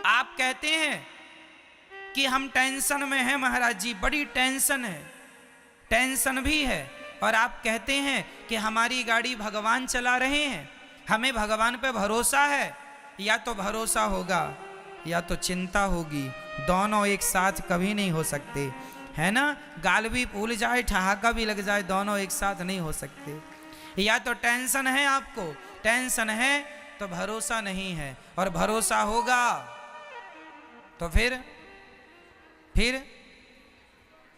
आप कहते हैं कि हम टेंशन में हैं महाराज जी, बड़ी टेंशन है, टेंशन भी है, और आप कहते हैं कि हमारी गाड़ी भगवान चला रहे हैं, हमें भगवान पे भरोसा है। या तो भरोसा होगा या तो चिंता होगी, दोनों एक साथ कभी नहीं हो सकते, है ना। गाल भी फूल जाए, ठहाका भी लग जाए, दोनों एक साथ नहीं हो सकते। या तो टेंशन है, आपको टेंशन है तो भरोसा नहीं है, और भरोसा होगा तो फिर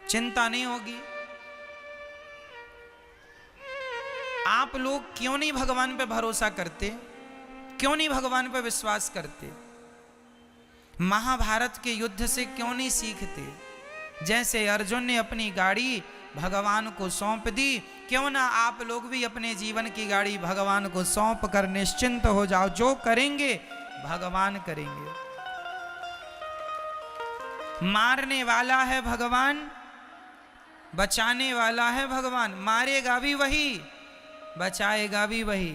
चिंता नहीं होगी। आप लोग क्यों नहीं भगवान पे भरोसा करते, क्यों नहीं भगवान पे विश्वास करते? महाभारत के युद्ध से क्यों नहीं सीखते? जैसे अर्जुन ने अपनी गाड़ी भगवान को सौंप दी, क्यों ना आप लोग भी अपने जीवन की गाड़ी भगवान को सौंप कर निश्चिंत हो जाओ, जो करेंगे भगवान करेंगे। मारने वाला है भगवान, बचाने वाला है भगवान, मारेगा भी वही, बचाएगा भी वही,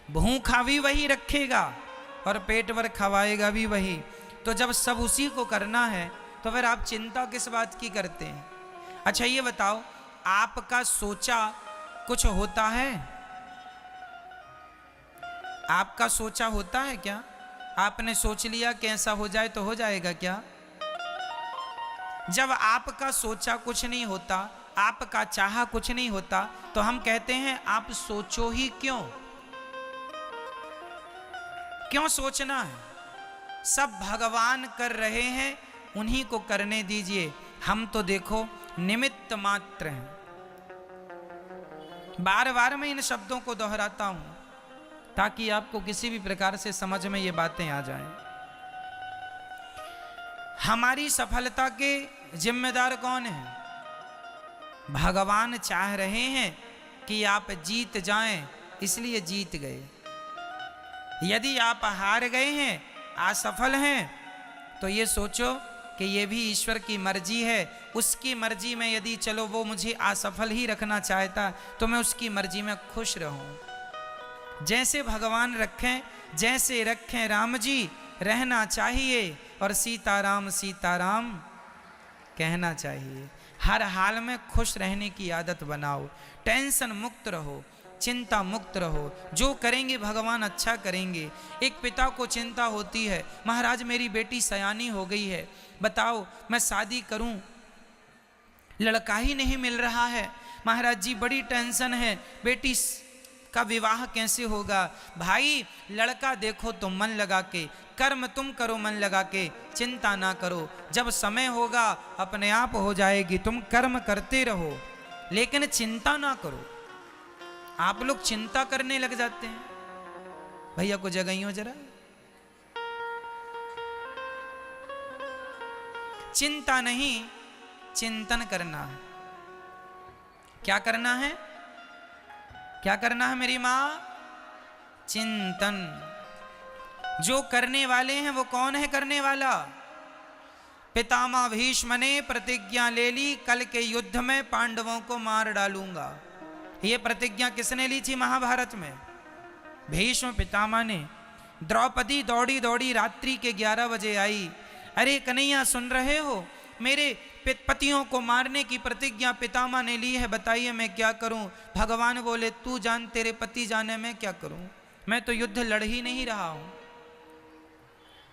भूखा भी वही रखेगा और पेट भर खवाएगा भी वही। तो जब सब उसी को करना है तो फिर आप चिंता किस बात की करते हैं? अच्छा ये बताओ, आपका सोचा कुछ होता है? आपका सोचा होता है क्या? आपने सोच लिया कि ऐसा हो जाए तो हो जाएगा क्या? जब आपका सोचा कुछ नहीं होता, आपका चाहा कुछ नहीं होता, तो हम कहते हैं आप सोचो ही क्यों? क्यों सोचना है? सब भगवान कर रहे हैं, उन्हीं को करने दीजिए, हम तो देखो निमित्त मात्र हैं। बार बार मैं इन शब्दों को दोहराता हूं ताकि आपको किसी भी प्रकार से समझ में ये बातें आ जाएं। हमारी सफलता के जिम्मेदार कौन है? भगवान चाह रहे हैं कि आप जीत जाएं, इसलिए जीत गए। यदि आप हार गए हैं, असफल हैं, तो ये सोचो कि ये भी ईश्वर की मर्जी है। उसकी मर्जी में यदि चलो वो मुझे असफल ही रखना चाहता तो मैं उसकी मर्जी में खुश रहूं। जैसे भगवान रखें, जैसे रखें राम जी, रहना चाहिए, और सीताराम सीताराम कहना चाहिए। हर हाल में खुश रहने की आदत बनाओ, टेंशन मुक्त रहो, चिंता मुक्त रहो, जो करेंगे भगवान अच्छा करेंगे। एक पिता को चिंता होती है, महाराज मेरी बेटी सयानी हो गई है, बताओ मैं शादी करूं, लड़का ही नहीं मिल रहा है, महाराज जी बड़ी टेंशन है, बेटी का विवाह कैसे होगा? भाई लड़का देखो तो मन लगा के, कर्म तुम करो मन लगा के, चिंता ना करो, जब समय होगा अपने आप हो जाएगी, तुम कर्म करते रहो लेकिन चिंता ना करो। आप लोग चिंता करने लग जाते हैं। भैया को जगाइयो जरा। चिंता नहीं, चिंतन करना है। क्या करना है? क्या करना है मेरी मां? चिंतन। जो करने वाले हैं वो कौन है करने वाला? पितामह भीष्म ने प्रतिज्ञा ले ली, कल के युद्ध में पांडवों को मार डालूंगा। ये प्रतिज्ञा किसने ली थी महाभारत में? भीष्म पितामह ने। द्रौपदी दौड़ी दौड़ी रात्रि के 11 बजे आई, अरे कन्हैया सुन रहे हो, मेरे पतियों को मारने की प्रतिज्ञा पितामह ने ली है, बताइए मैं क्या करूं? भगवान बोले तू जान, तेरे पति जाने मैं क्या करूं, मैं तो युद्ध लड़ ही नहीं रहा हूं।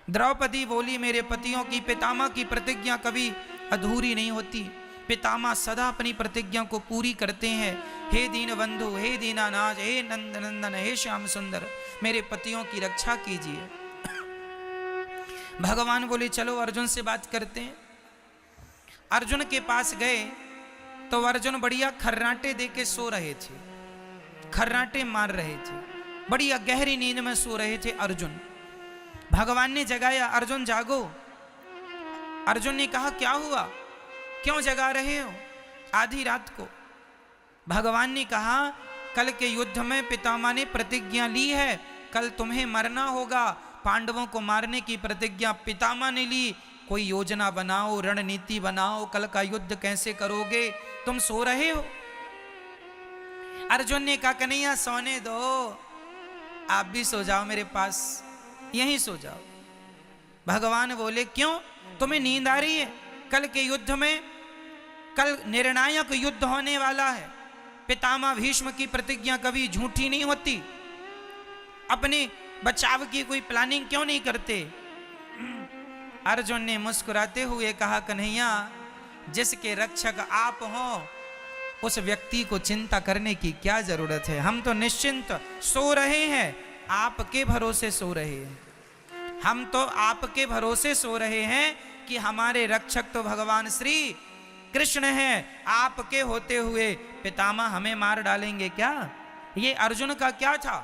द्रौपदी बोली मेरे पतियों की, पितामह की प्रतिज्ञा कभी अधूरी नहीं होती, पितामह सदा अपनी प्रतिज्ञा को पूरी करते हैं। हे दीन बंधु, हे दीनानाथ, हे नंद नंदन, हे श्याम सुंदर, मेरे पतियों की रक्षा कीजिए। भगवान बोले चलो अर्जुन से बात करते हैं। अर्जुन के पास गए तो अर्जुन बढ़िया खर्राटे दे के सो रहे थे, खर्राटे मार रहे थे, बढ़िया गहरी नींद में सो रहे थे अर्जुन। भगवान ने जगाया, अर्जुन जागो। अर्जुन ने कहा क्या हुआ, क्यों जगा रहे हो आधी रात को? भगवान ने कहा कल के युद्ध में पितामह ने प्रतिज्ञा ली है, कल तुम्हें मरना होगा, पांडवों को मारने की प्रतिज्ञा पितामह ने ली, कोई योजना बनाओ, रणनीति बनाओ, कल का युद्ध कैसे करोगे? तुम सो रहे हो। अर्जुन ने कहा कन्हैया सोने दो, आप भी सो जाओ मेरे पास, यहीं सो जाओ। भगवान बोले क्यों, तुम्हें नींद आ रही है? कल के युद्ध में, कल निर्णायक युद्ध होने वाला है। पितामह भीष्म की प्रतिज्ञा कभी झूठी नहीं होती। अपने बचाव की कोई प्लानिंग क्यों नहीं करते? अर्जुन ने मुस्कुराते हुए कहा, कन्हैया, जिसके रक्षक आप हो उस व्यक्ति को चिंता करने की क्या जरूरत है? हम तो निश्चिंत सो रहे हैं, आपके भरोसे सो रहे हैं। हम तो आपके भरोसे सो रहे हैं कि हमारे रक्षक तो भगवान श्री कृष्ण हैं। आपके होते हुए पितामह हमें मार डालेंगे क्या? ये अर्जुन का क्या था?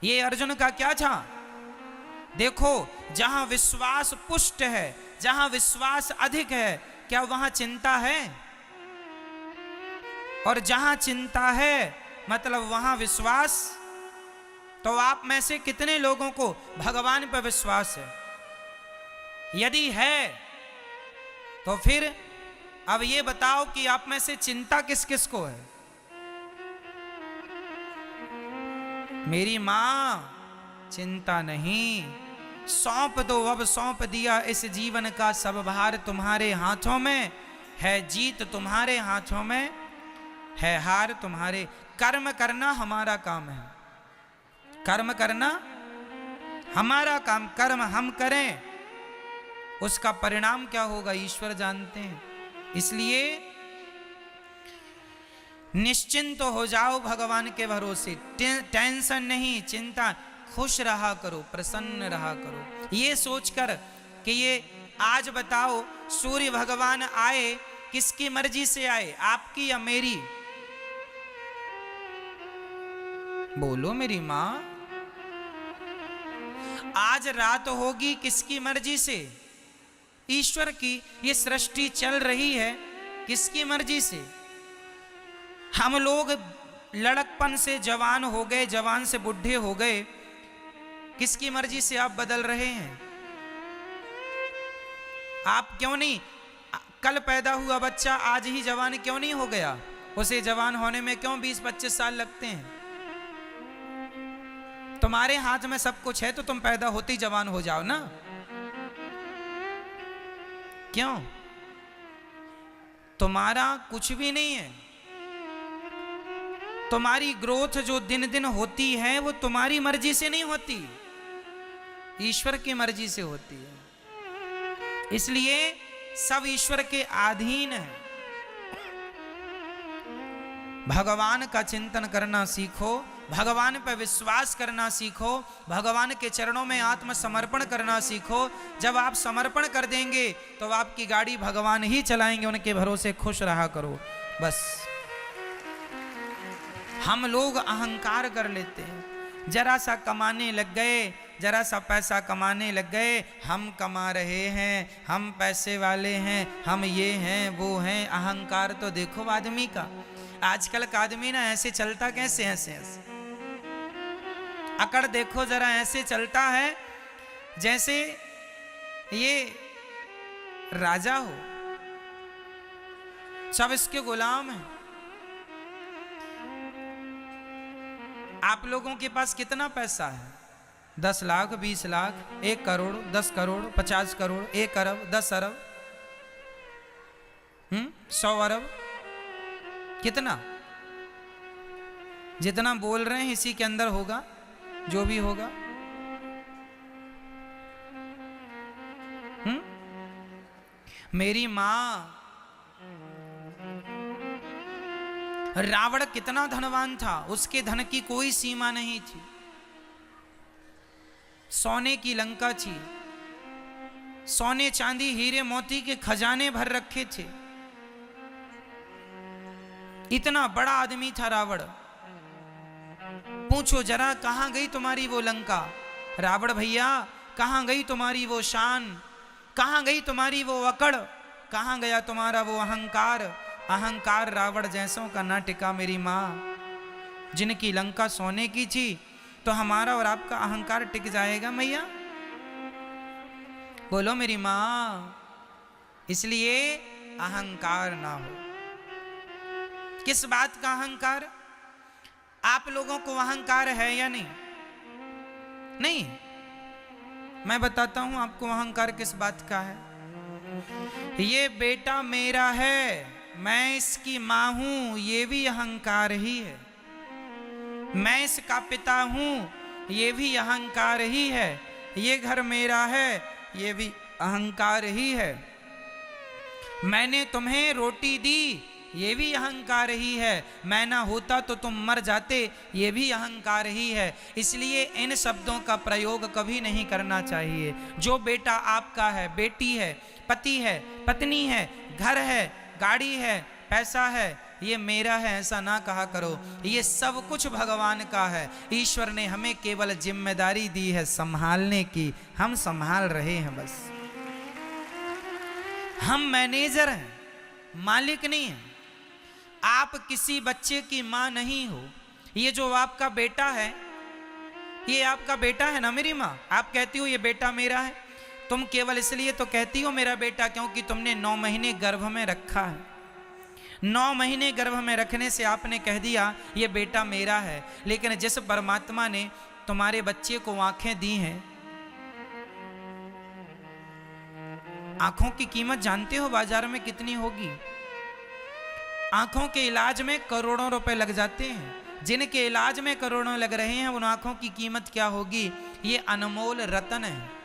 ये अर्जुन का क्या था? देखो, जहां विश्वास पुष्ट है, जहां विश्वास अधिक है, क्या वहां चिंता है? और जहां चिंता है मतलब वहां विश्वास। तो आप में से कितने लोगों को भगवान पर विश्वास है? यदि है तो फिर अब ये बताओ कि आप में से चिंता किस किस को है? मेरी मां, चिंता नहीं, सौंप दो, अब सौंप दिया इस जीवन का सब भार तुम्हारे हाथों में है। जीत तुम्हारे हाथों में है, हार तुम्हारे। कर्म करना हमारा काम है, कर्म करना हमारा काम। कर्म हम करें, उसका परिणाम क्या होगा ईश्वर जानते हैं। इसलिए निश्चिंत हो जाओ भगवान के भरोसे। टेंशन नहीं, चिंता, खुश रहा करो, प्रसन्न रहा करो। ये सोचकर कि ये आज बताओ सूर्य भगवान आए, किसकी मर्जी से आए, आपकी या मेरी? बोलो मेरी मां। आज रात होगी किसकी मर्जी से? ईश्वर की। ये सृष्टि चल रही है किसकी मर्जी से? हम लोग लड़कपन से जवान हो गए, जवान से बुढ़े हो गए, किसकी मर्जी से आप बदल रहे हैं? आप क्यों नहीं, कल पैदा हुआ बच्चा आज ही जवान क्यों नहीं हो गया? उसे जवान होने में क्यों 20-25 साल लगते हैं? तुम्हारे हाथ में सब कुछ है तो तुम पैदा होते ही जवान हो जाओ ना। क्यों? तुम्हारा कुछ भी नहीं है। तुम्हारी ग्रोथ जो दिन दिन होती है वो तुम्हारी मर्जी से नहीं होती, ईश्वर की मर्जी से होती है। इसलिए सब ईश्वर के अधीन है। भगवान का चिंतन करना सीखो, भगवान पर विश्वास करना सीखो, भगवान के चरणों में आत्मसमर्पण करना सीखो। जब आप समर्पण कर देंगे तो आपकी गाड़ी भगवान ही चलाएंगे, उनके भरोसे खुश रहा करो बस। हम लोग अहंकार कर लेते हैं, जरा सा कमाने लग गए, जरा सा पैसा कमाने लग गए, हम कमा रहे हैं, हम पैसे वाले हैं, हम ये हैं वो हैं। अहंकार तो देखो आदमी का, आजकल का आदमी ना ऐसे चलता कैसे, ऐसे ऐसे अकड़ देखो जरा, ऐसे चलता है जैसे ये राजा हो, सब इसके गुलाम हैं। आप लोगों के पास कितना पैसा है? 10 लाख, 20 लाख, 1 करोड़, 10 करोड़, 50 करोड़, 1 अरब, 10 अरब, 100 अरब, कितना? जितना बोल रहे हैं इसी के अंदर होगा जो भी होगा। मेरी मां, रावण कितना धनवान था, उसके धन की कोई सीमा नहीं थी। सोने की लंका थी, सोने चांदी हीरे मोती के खजाने भर रखे थे। इतना बड़ा आदमी था रावण। पूछो जरा कहां गई तुम्हारी वो लंका? रावण भैया कहां गई तुम्हारी वो शान? कहां गई तुम्हारी वो अकड़? कहां गया तुम्हारा वो अहंकार? अहंकार रावण जैसों का ना टिका मेरी मां। जिनकी लंका सोने की थी तो हमारा और आपका अहंकार टिक जाएगा मैया? बोलो मेरी मां। इसलिए अहंकार ना हो। किस बात का अहंकार? आप लोगों को अहंकार है या नहीं? नहीं। मैं बताता हूं आपको अहंकार किस बात का है। ये बेटा मेरा है, मैं इसकी मां हूं, ये भी अहंकार ही है। मैं इसका पिता हूं, ये भी अहंकार ही है। ये घर मेरा है, ये भी अहंकार ही है। मैंने तुम्हें रोटी दी, ये भी अहंकार ही है। मैं ना होता तो तुम मर जाते, ये भी अहंकार ही है। इसलिए इन शब्दों का प्रयोग कभी नहीं करना चाहिए। जो बेटा आपका है, बेटी है, पति है, पत्नी है, घर है, गाड़ी है, पैसा है, ये मेरा है ऐसा ना कहा करो। ये सब कुछ भगवान का है। ईश्वर ने हमें केवल जिम्मेदारी दी है संभालने की, हम संभाल रहे हैं बस। हम मैनेजर हैं, मालिक नहीं हैं। आप किसी बच्चे की मां नहीं हो। ये जो आपका बेटा है, ये आपका बेटा है ना मेरी मां। आप कहती हो ये बेटा मेरा है, तुम केवल इसलिए तो कहती हो मेरा बेटा क्योंकि तुमने 9 महीने गर्भ में रखा है। 9 महीने गर्भ में रखने से आपने कह दिया ये बेटा मेरा है। लेकिन जिस परमात्मा ने तुम्हारे बच्चे को आंखें दी हैं, आंखों की कीमत जानते हो बाजार में कितनी होगी? आंखों के इलाज में करोड़ों रुपए लग जाते हैं। जिनके इलाज में करोड़ों लग रहे हैं उन आंखों की कीमत क्या होगी? ये अनमोल रतन है।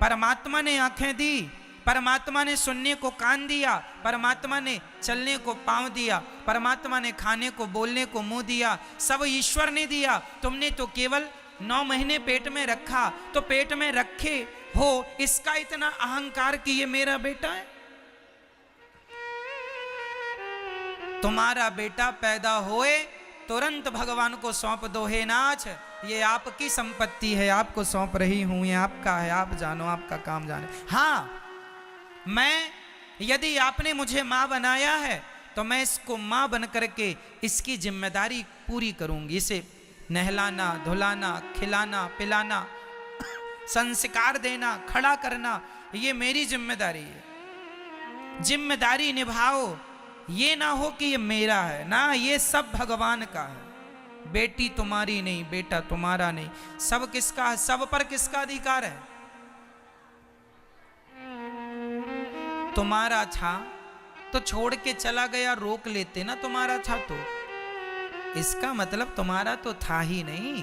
परमात्मा ने आंखें दी, परमात्मा ने सुनने को कान दिया, परमात्मा ने चलने को पांव दिया, परमात्मा ने खाने को बोलने को मुंह दिया, सब ईश्वर ने दिया। तुमने तो केवल 9 महीने पेट में रखा, तो पेट में रखे हो इसका इतना अहंकार कि ये मेरा बेटा है। तुम्हारा बेटा पैदा होए तुरंत भगवान को सौंप दो, हे नाथ ये आपकी संपत्ति है, आपको सौंप रही हूं, ये आपका है, आप जानो, आपका काम जाने। हाँ, मैं यदि आपने मुझे मां बनाया है तो मैं इसको मां बन करके इसकी जिम्मेदारी पूरी करूंगी। इसे नहलाना, धुलाना, खिलाना, पिलाना, संस्कार देना, खड़ा करना, ये मेरी जिम्मेदारी है। जिम्मेदारी निभाओ, ये ना हो कि ये मेरा है ना, ये सब भगवान का है। बेटी तुम्हारी नहीं, बेटा तुम्हारा नहीं, सब किसका है? सब पर किसका अधिकार है? तुम्हारा था तो छोड़ के चला गया, रोक लेते ना तुम्हारा था तो। इसका मतलब तुम्हारा तो था ही नहीं,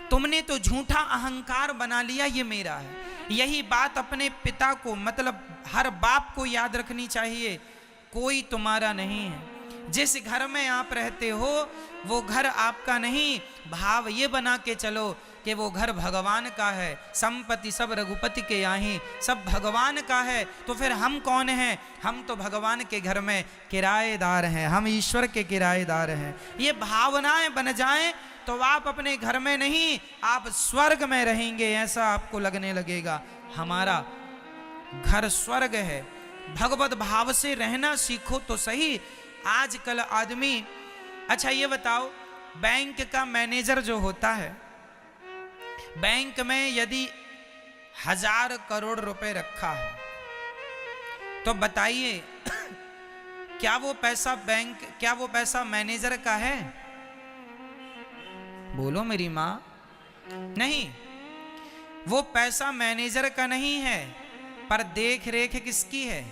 तुमने तो झूठा अहंकार बना लिया ये मेरा है। यही बात अपने पिता को, मतलब हर बाप को याद रखनी चाहिए। कोई तुम्हारा नहीं है। जिस घर में आप रहते हो वो घर आपका नहीं। भाव ये बना के चलो कि वो घर भगवान का है। संपत्ति सब रघुपति के यहाँ, सब भगवान का है। तो फिर हम कौन हैं? हम तो भगवान के घर में किराएदार हैं, हम ईश्वर के किराएदार हैं। ये भावनाएं बन जाएं तो आप अपने घर में नहीं, आप स्वर्ग में रहेंगे, ऐसा आपको लगने लगेगा। हमारा घर स्वर्ग है। भगवत भाव से रहना सीखो तो सही। आजकल आदमी, अच्छा ये बताओ, बैंक का मैनेजर जो होता है, बैंक में यदि 1000 करोड़ रुपए रखा है तो बताइए क्या वो पैसा बैंक, क्या वो पैसा मैनेजर का है? बोलो मेरी मां। नहीं, वो पैसा मैनेजर का नहीं है, पर देख रेख किसकी है?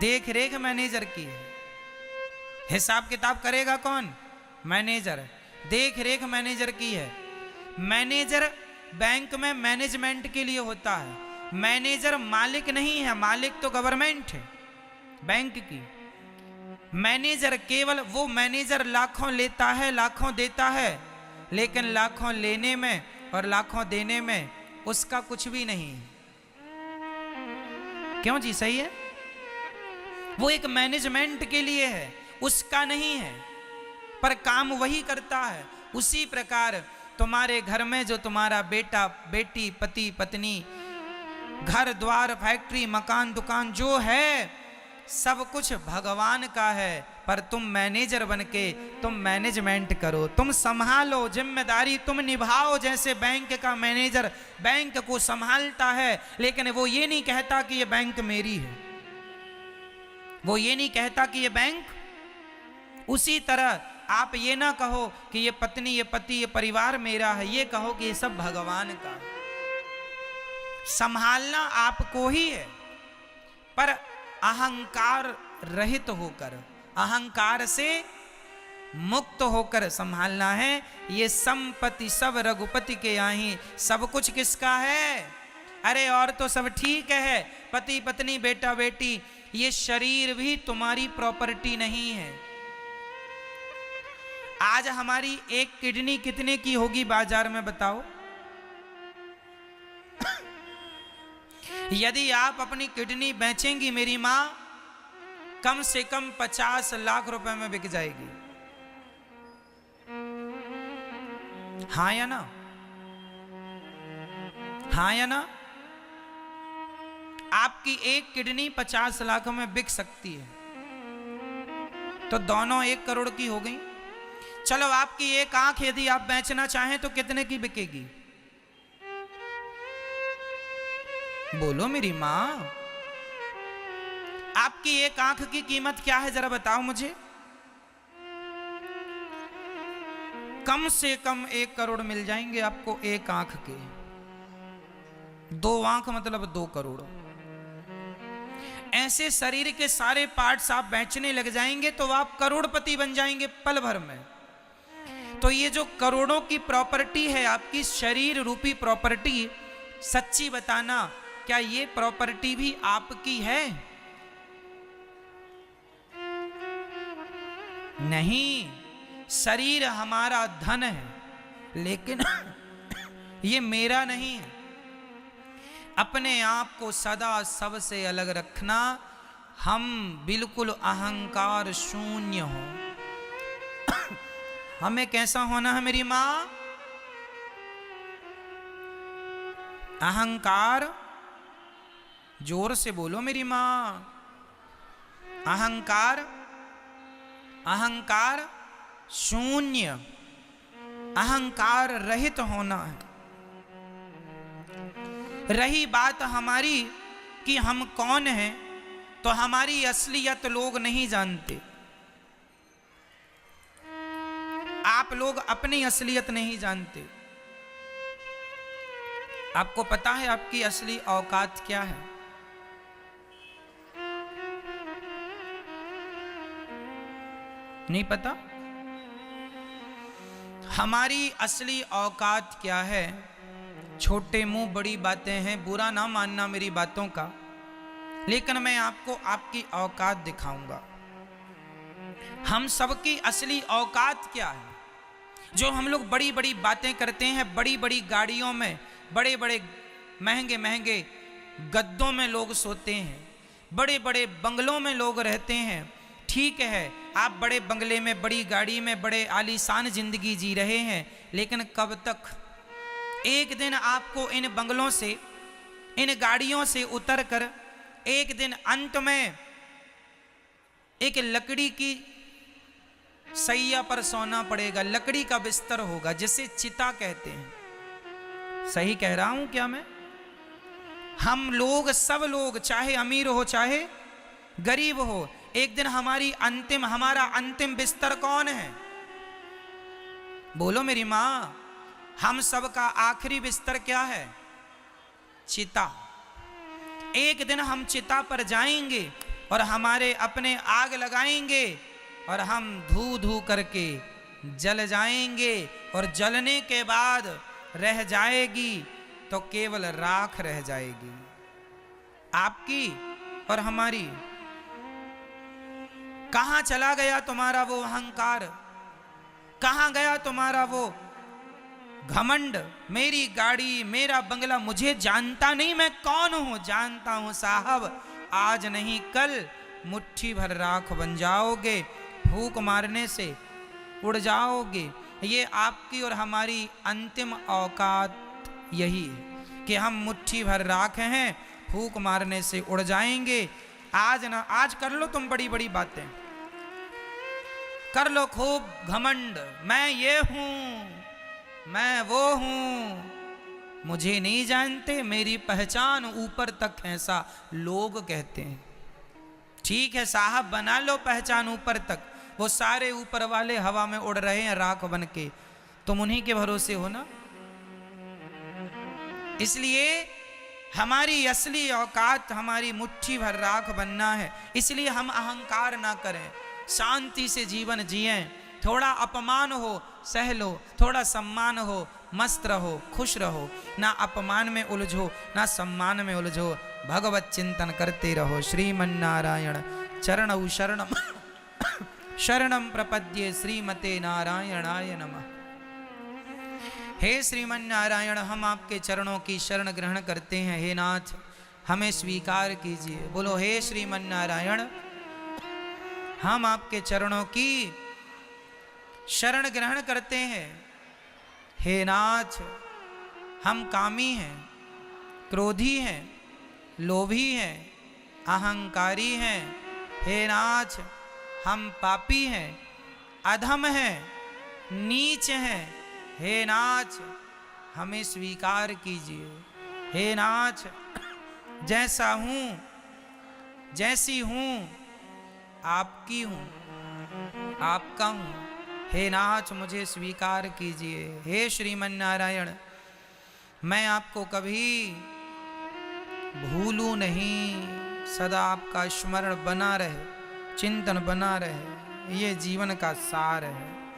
देख रेख मैनेजर की है। हिसाब किताब करेगा कौन? मैनेजर। देख रेख मैनेजर की है। मैनेजर बैंक में मैनेजमेंट के लिए होता है। मैनेजर मालिक नहीं है, मालिक तो गवर्नमेंट है बैंक की। मैनेजर केवल वो मैनेजर लाखों लेता है, लाखों देता है, लेकिन लाखों लेने में और लाखों देने में उसका कुछ भी नहीं है। क्यों जी? सही है। वो एक मैनेजमेंट के लिए है, उसका नहीं है, पर काम वही करता है। उसी प्रकार तुम्हारे घर में जो तुम्हारा बेटा, बेटी, पति, पत्नी, घर द्वार, फैक्ट्री, मकान, दुकान जो है, सब कुछ भगवान का है। पर तुम मैनेजर बनके तुम मैनेजमेंट करो, तुम संभालो, जिम्मेदारी तुम निभाओ। जैसे बैंक का मैनेजर बैंक को संभालता है, लेकिन वो ये नहीं कहता कि ये बैंक मेरी है, वो ये नहीं कहता कि ये बैंक। उसी तरह आप ये ना कहो कि ये पत्नी, ये पति, ये परिवार मेरा है, ये कहो कि ये सब भगवान का है। संभालना आपको ही है, पर अहंकार रहित होकर, अहंकार से मुक्त होकर संभालना है। ये संपत्ति सब रघुपति के आही, सब कुछ किसका है? अरे और तो सब ठीक है, पति पत्नी बेटा बेटी, ये शरीर भी तुम्हारी प्रॉपर्टी नहीं है। आज हमारी एक किडनी कितने की होगी बाजार में बताओ? यदि आप अपनी किडनी बेचेंगी मेरी मां, कम से कम 50 लाख रुपए में बिक जाएगी। हाँ या ना? हाँ या ना? आपकी एक किडनी 50 लाख में बिक सकती है, तो दोनों 1 करोड़ की हो गई। चलो आपकी एक आंख यदि आप बेचना चाहें तो कितने की बिकेगी? बोलो मेरी मां, आपकी एक आंख की कीमत क्या है जरा बताओ मुझे। कम से कम 1 करोड़ मिल जाएंगे आपको एक आंख के। 2 आंख मतलब 2 करोड़। ऐसे शरीर के सारे पार्ट्स आप बेचने लग जाएंगे तो आप करोड़पति बन जाएंगे पल भर में। तो ये जो करोड़ों की प्रॉपर्टी है आपकी, शरीर रूपी प्रॉपर्टी, सच्ची बताना क्या ये प्रॉपर्टी भी आपकी है? नहीं, शरीर हमारा धन है, लेकिन ये मेरा नहीं है। अपने आप को सदा सबसे अलग रखना, हम बिल्कुल अहंकार शून्य हो। हमें कैसा होना है मेरी मां? अहंकार, जोर से बोलो मेरी मां, अहंकार, अहंकार शून्य, अहंकार रहित होना है। रही बात हमारी कि हम कौन हैं, तो हमारी असलियत लोग नहीं जानते। आप लोग अपनी असलियत नहीं जानते। आपको पता है आपकी असली औकात क्या है? नहीं पता? हमारी असली औकात क्या है? छोटे मुंह बड़ी बातें हैं, बुरा ना मानना मेरी बातों का, लेकिन मैं आपको आपकी औकात दिखाऊंगा। हम सबकी असली औकात क्या है? जो हम लोग बड़ी बड़ी बातें करते हैं, बड़ी बड़ी गाड़ियों में, बड़े बड़े महंगे महंगे गद्दों में लोग सोते हैं, बड़े बड़े बंगलों में लोग रहते हैं। ठीक है, आप बड़े बंगले में, बड़ी गाड़ी में, बड़े आलीशान जिंदगी जी रहे हैं, लेकिन कब तक? एक दिन आपको इन बंगलों से, इन गाड़ियों से उतरकर एक दिन अंत में एक लकड़ी की सैया पर सोना पड़ेगा। लकड़ी का बिस्तर होगा जिसे चिता कहते हैं। सही कह रहा हूं क्या मैं? हम लोग, सब लोग, चाहे अमीर हो चाहे गरीब हो, एक दिन हमारा अंतिम बिस्तर कौन है? बोलो मेरी मां, हम सबका आखिरी बिस्तर क्या है? चिता। एक दिन हम चिता पर जाएंगे और हमारे अपने आग लगाएंगे और हम धू धू करके जल जाएंगे, और जलने के बाद रह जाएगी तो केवल राख रह जाएगी, आपकी और हमारी। कहां चला गया तुम्हारा वो अहंकार? कहां गया तुम्हारा वो घमंड? मेरी गाड़ी, मेरा बंगला, मुझे जानता नहीं मैं कौन हूं? जानता हूं साहब, आज नहीं कल मुट्ठी भर राख बन जाओगे, फूंक मारने से उड़ जाओगे। ये आपकी और हमारी अंतिम औकात यही है कि हम मुट्ठी भर राख हैं, फूंक मारने से उड़ जाएंगे। आज कर लो तुम बड़ी बड़ी बातें, कर लो खूब घमंड, मैं ये हूं, मैं वो हूं, मुझे नहीं जानते, मेरी पहचान ऊपर तक है, ऐसा लोग कहते हैं। ठीक है साहब, बना लो पहचान ऊपर तक, वो सारे ऊपर वाले हवा में उड़ रहे हैं राख बन के, तुम उन्हीं के भरोसे हो ना। इसलिए हमारी असली औकात हमारी मुट्ठी भर राख बनना है। इसलिए हम अहंकार ना करें, शांति से जीवन जिएं। थोड़ा अपमान हो सह लो, थोड़ा सम्मान हो मस्त रहो, खुश रहो, ना अपमान में उलझो ना सम्मान में उलझो, भगवत चिंतन करते रहो। श्रीमन्नारायण चरणौ शरणम शरणम प्रपद्ये श्रीमते नारायणाय नमः। हे श्रीमन्नारायण, हम आपके चरणों की शरण ग्रहण करते हैं। हे नाथ, हमें स्वीकार कीजिए। बोलो हे श्रीमन्नारायण, हम आपके चरणों की शरण ग्रहण करते हैं। हे नाथ, हम कामी हैं, क्रोधी हैं, लोभी हैं, अहंकारी हैं। हे नाथ, हम पापी हैं, अधम हैं, नीच हैं। हे नाथ, हमें स्वीकार कीजिए। हे नाथ, जैसा हूँ जैसी हूँ आपकी हूँ, आपका हूँ। हे नाथ, मुझे स्वीकार कीजिए। हे श्रीमन्नारायण, मैं आपको कभी भूलूं नहीं, सदा आपका स्मरण बना रहे, चिंतन बना रहे, ये जीवन का सार है।